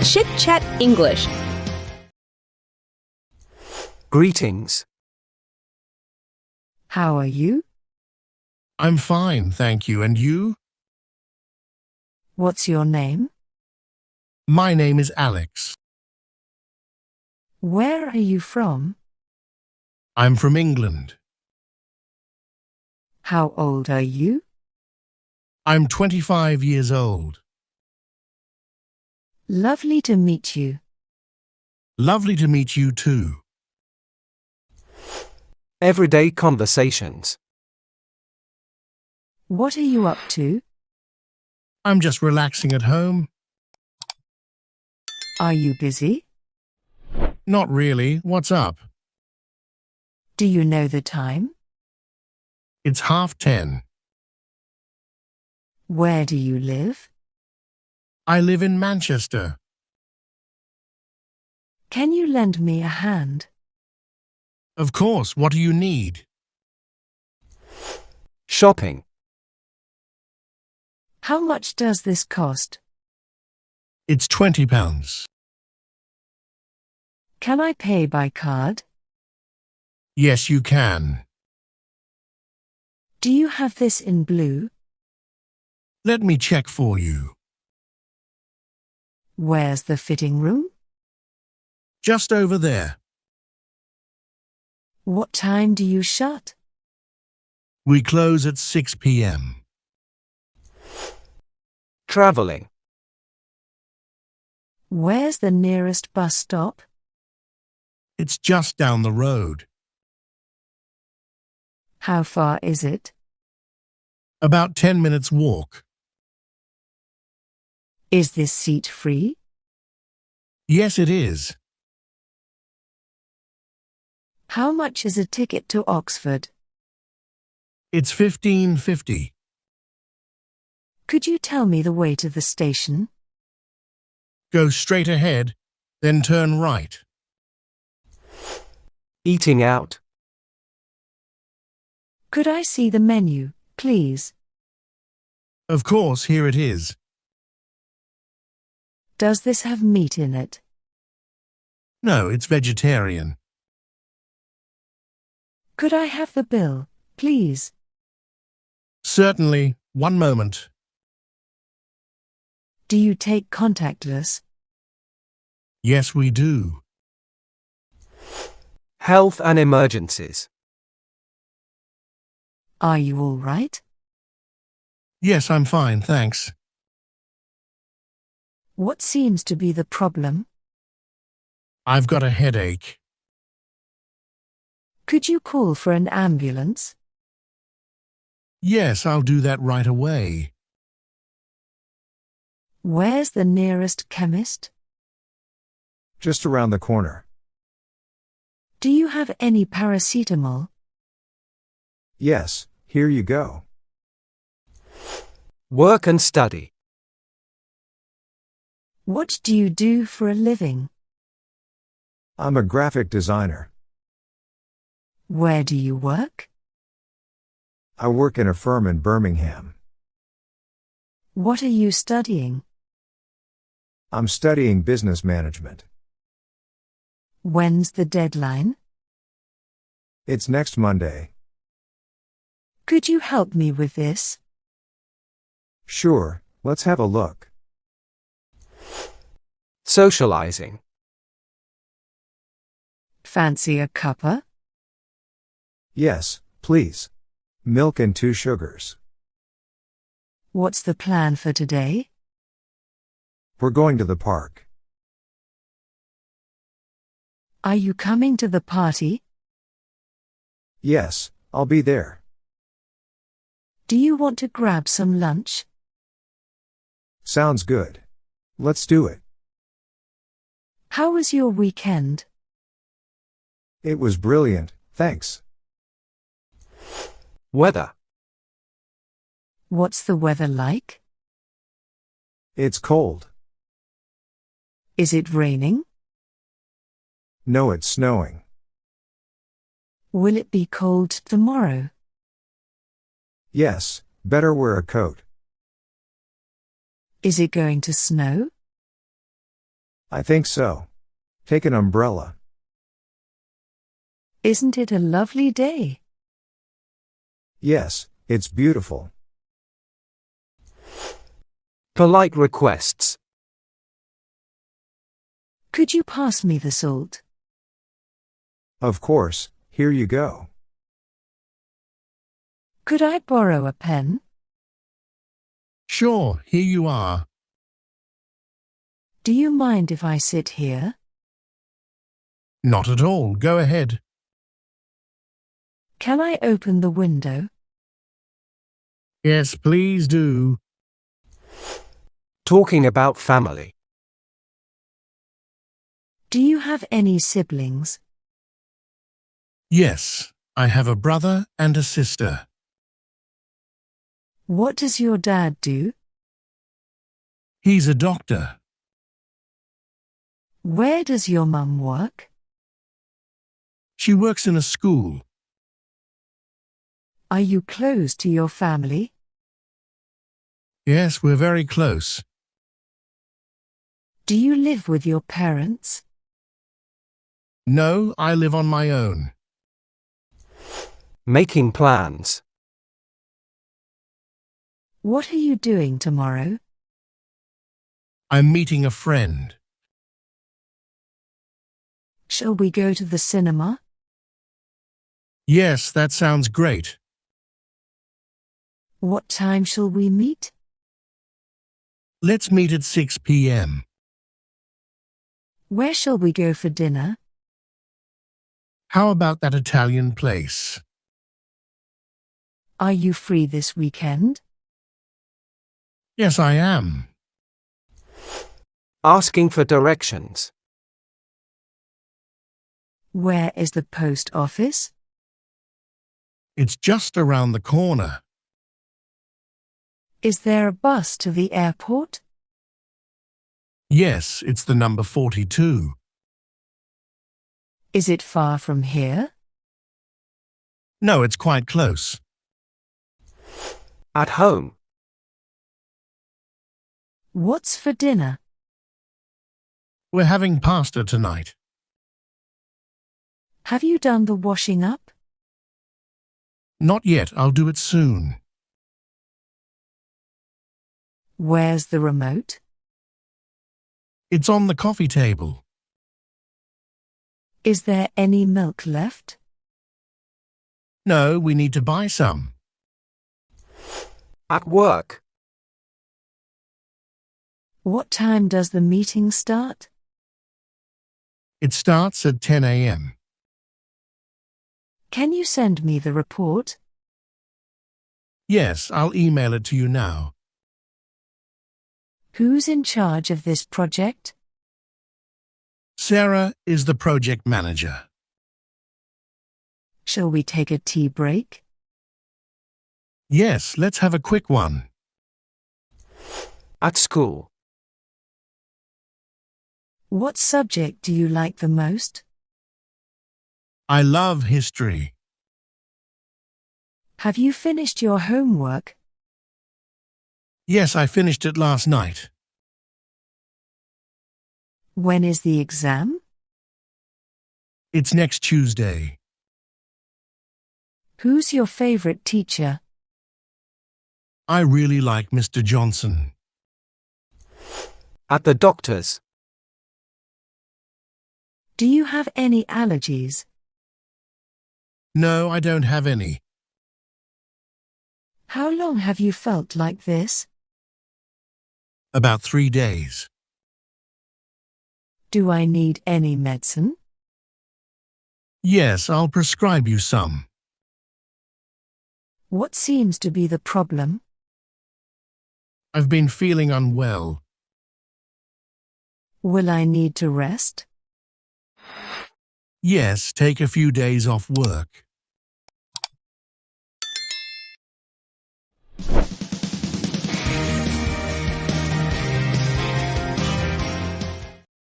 Chit Chat English. Greetings. How are you? I'm fine, thank you. And you? What's your name? My name is Alex. Where are you from? I'm from England. How old are you? I'm 25 years old. Lovely to meet you. Lovely to meet you too. Everyday conversations. What are you up to? I'm just relaxing at home. Are you busy? Not really. What's up? Do you know the time? It's 10:30. Where do you live? I live in Manchester. Can you lend me a hand? Of course, what do you need? Shopping. How much does this cost? It's £20. Can I pay by card? Yes, you can. Do you have this in blue? Let me check for you. Where's the fitting room? Just over there. What time do you shut? We close at 6 p.m. Traveling. Where's the nearest bus stop? It's just down the road. How far is it? About 10 minutes walk. Is this seat free? Yes, it is. How much is a ticket to Oxford? It's £15.50. Could you tell me the way to the station? Go straight ahead, then turn right. Eating out. Could I see the menu, please? Of course, here it is. Does this have meat in it? No, it's vegetarian. Could I have the bill, please? Certainly. One moment. Do you take contactless? Yes, we do. Health and emergencies. Are you all right? Yes, I'm fine, thanks. What seems to be the problem? I've got a headache. Could you call for an ambulance? Yes, I'll do that right away. Where's the nearest chemist? Just around the corner. Do you have any paracetamol? Yes, here you go. Work and study. What do you do for a living? I'm a graphic designer. Where do you work? I work in a firm in Birmingham. What are you studying? I'm studying business management. When's the deadline? It's next Monday. Could you help me with this? Sure, let's have a look. Socializing. Fancy a cuppa? Yes, please. Milk and 2 sugars. What's the plan for today? We're going to the park. Are you coming to the party? Yes, I'll be there. Do you want to grab some lunch? Sounds good. Let's do it. How was your weekend? It was brilliant, thanks. Weather. What's the weather like? It's cold. Is it raining? No, it's snowing. Will it be cold tomorrow? Yes, better wear a coat. Is it going to snow? I think so. Take an umbrella. Isn't it a lovely day? Yes, it's beautiful. Polite requests. Could you pass me the salt? Of course, here you go. Could I borrow a pen? Sure, here you are. Do you mind if I sit here? Not at all. Go ahead. Can I open the window? Yes, please do. Talking about family. Do you have any siblings? Yes, I have a brother and a sister. What does your dad do? He's a doctor. Where does your mum work? She works in a school. Are you close to your family? Yes, we're very close. Do you live with your parents? No, I live on my own. Making plans. What are you doing tomorrow? I'm meeting a friend. Shall we go to the cinema? Yes, that sounds great. What time shall we meet? Let's meet at 6 p.m. Where shall we go for dinner? How about that Italian place? Are you free this weekend? Yes, I am. Asking for directions. Where is the post office? It's just around the corner. Is there a bus to the airport? Yes, it's the number 42. Is it far from here? No, it's quite close. At home. What's for dinner? We're having pasta tonight. Have you done the washing up? Not yet, I'll do it soon. Where's the remote? It's on the coffee table. Is there any milk left? No, we need to buy some. At work. What time does the meeting start? It starts at 10 a.m. Can you send me the report? Yes, I'll email it to you now. Who's in charge of this project? Sarah is the project manager. Shall we take a tea break? Yes, let's have a quick one. At school. What subject do you like the most? I love history. Have you finished your homework? Yes, I finished it last night. When is the exam? It's next Tuesday. Who's your favorite teacher? I really like Mr. Johnson. At the doctor's. Do you have any allergies? No, I don't have any. How long have you felt like this? About 3 days. Do I need any medicine? Yes, I'll prescribe you some. What seems to be the problem? I've been feeling unwell. Will I need to rest? Yes, take a few days off work.